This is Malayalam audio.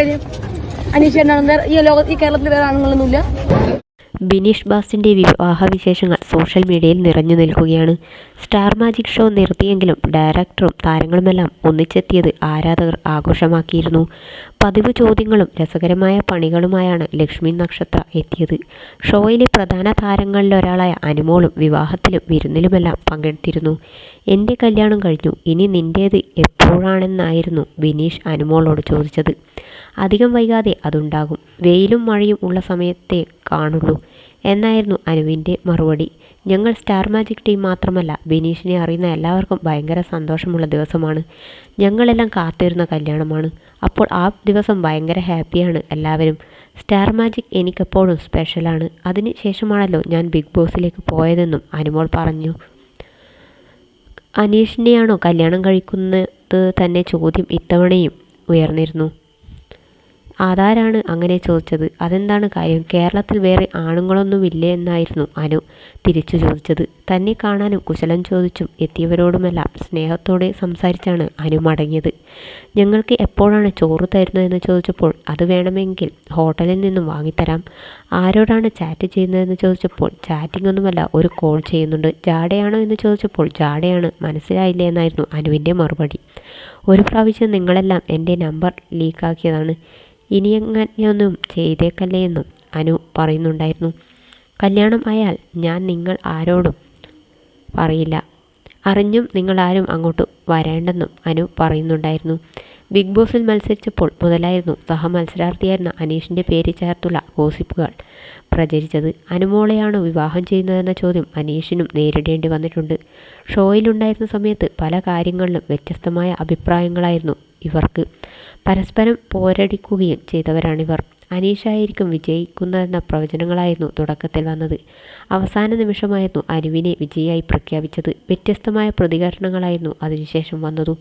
കാര്യം? അനീഷേട്ടനാണ്, ഈ കേരളത്തിൽ വേറെ ആണുങ്ങളൊന്നുമില്ല. ബിനീഷ് ബാസിൻ്റെ വിവാഹവിശേഷങ്ങൾ സോഷ്യൽ മീഡിയയിൽ നിറഞ്ഞു നിൽക്കുകയാണ്. സ്റ്റാർ മാജിക് ഷോ നിർത്തിയെങ്കിലും ഡയറക്ടറും താരങ്ങളുമെല്ലാം ഒന്നിച്ചെത്തിയത് ആരാധകർ ആഘോഷമാക്കിയിരുന്നു. പതിവ് ചോദ്യങ്ങളും രസകരമായ പണികളുമായാണ് ലക്ഷ്മി നക്ഷത്ര എത്തിയത്. ഷോയിലെ പ്രധാന താരങ്ങളിലൊരാളായ അനുമോളും വിവാഹത്തിലും വിരുന്നിലുമെല്ലാം പങ്കെടുത്തിരുന്നു. എൻ്റെ കല്യാണം കഴിഞ്ഞു, ഇനി നിൻ്റേത് എപ്പോഴാണെന്നായിരുന്നു ബിനീഷ് അനുമോളോട് ചോദിച്ചത്. അധികം വൈകാതെ അതുണ്ടാകും, വെയിലും മഴയും ഉള്ള സമയത്തേ കാണുള്ളൂ എന്നായിരുന്നു അനുവിൻ്റെ മറുപടി. ഞങ്ങൾ സ്റ്റാർ മാജിക് ടീം മാത്രമല്ല, ബിനീഷിനെ അറിയുന്ന എല്ലാവർക്കും ഭയങ്കര സന്തോഷമുള്ള ദിവസമാണ്. ഞങ്ങളെല്ലാം കാത്തിരുന്ന കല്യാണമാണ്. അപ്പോൾ ആ ദിവസം ഭയങ്കര ഹാപ്പിയാണ് എല്ലാവരും. സ്റ്റാർ മാജിക് എനിക്കെപ്പോഴും സ്പെഷ്യലാണ്. അതിന് ശേഷമാണല്ലോ ഞാൻ ബിഗ് ബോസിലേക്ക് പോയതെന്നും അനുമോൾ പറഞ്ഞു. അനീഷിനെയാണോ കല്യാണം കഴിക്കുന്നത് തന്നെ ചോദ്യം ഇത്തവണയും ഉയർന്നിരുന്നു. അതാരാണ് അങ്ങനെ ചോദിച്ചത്? അതെന്താണ് കാര്യം? കേരളത്തിൽ വേറെ ആണുങ്ങളൊന്നുമില്ലേ എന്നായിരുന്നു അനു തിരിച്ചു ചോദിച്ചത്. തന്നെ കാണാനും കുശലം ചോദിച്ചും എത്തിയവരോടുമെല്ലാം സ്നേഹത്തോടെ സംസാരിച്ചാണ് അനു മടങ്ങിയത്. ഞങ്ങൾക്ക് എപ്പോഴാണ് ചോറ് തരുന്നതെന്ന് ചോദിച്ചപ്പോൾ അത് വേണമെങ്കിൽ ഹോട്ടലിൽ നിന്നും വാങ്ങിത്തരാം. ആരോടാണ് ചാറ്റ് ചെയ്യുന്നതെന്ന് ചോദിച്ചപ്പോൾ ചാറ്റിംഗ് ഒന്നുമല്ല, ഒരു കോൾ ചെയ്യുന്നുണ്ട്. ജാടയാണോ എന്ന് ചോദിച്ചപ്പോൾ ജാടയാണ്, മനസ്സിലായില്ലേ എന്നായിരുന്നു അനുവിൻ്റെ മറുപടി. ഒരു പ്രാവശ്യം നിങ്ങളെല്ലാം എൻ്റെ നമ്പർ ലീക്കാക്കിയതാണ്, ഇനിയങ്ങനെയൊന്നും ചെയ്തേക്കല്ലേ എന്നും അനു പറയുന്നുണ്ടായിരുന്നു. കല്യാണം ആയാൽ ഞാൻ നിങ്ങൾ ആരോടും പറയില്ല, അറിഞ്ഞും നിങ്ങളാരും അങ്ങോട്ട് വരേണ്ടെന്നും അനു പറയുന്നുണ്ടായിരുന്നു. ബിഗ് ബോസിൽ മത്സരിച്ചപ്പോൾ മുതലായിരുന്നു സഹമത്സരാർത്ഥിയായിരുന്ന അനീഷിൻ്റെ പേര് ചേർത്തുള്ള ഗോസിപ്പുകൾ പ്രചരിച്ചത്. അനുമോളെയാണോ വിവാഹം ചെയ്യുന്നതെന്ന ചോദ്യം അനീഷിനും നേരിടേണ്ടി വന്നിട്ടുണ്ട്. ഷോയിലുണ്ടായിരുന്ന സമയത്ത് പല കാര്യങ്ങളിലും വ്യത്യസ്തമായ അഭിപ്രായങ്ങളായിരുന്നു ഇവർക്ക്. പരസ്പരം പോരടിക്കുകയും ചെയ്തവരാണിവർ. അനീഷായിരിക്കും വിജയിക്കുന്നതെന്ന പ്രവചനങ്ങളായിരുന്നു തുടക്കത്തിൽ വന്നത്. അവസാന നിമിഷമായിരുന്നു അനുവിനെ വിജയിയായി പ്രഖ്യാപിച്ചത്. വ്യത്യസ്തമായ പ്രതികരണങ്ങളായിരുന്നു അതിനുശേഷം വന്നതും.